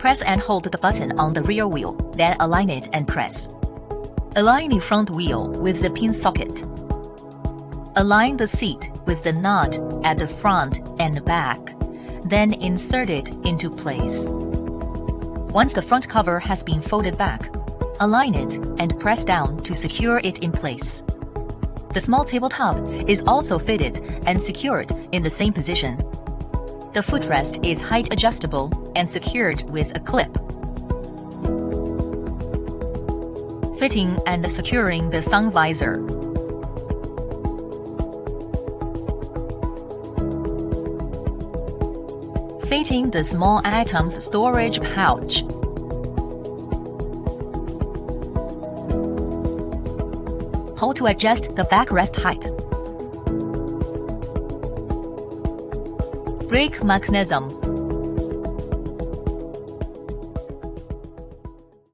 Press and hold the button on the rear wheel, then align it and press. Align the front wheel with the pin socket. Align the seat with the nut at the front and back, then insert it into place. Once the front cover has been folded back, align it and press down to secure it in place. The small tabletop is also fitted and secured in the same position. The footrest is height adjustable and secured with a clip. Fitting and securing the sun visor. Fitting the small items storage pouch. Hold to adjust the backrest height. Brake mechanism.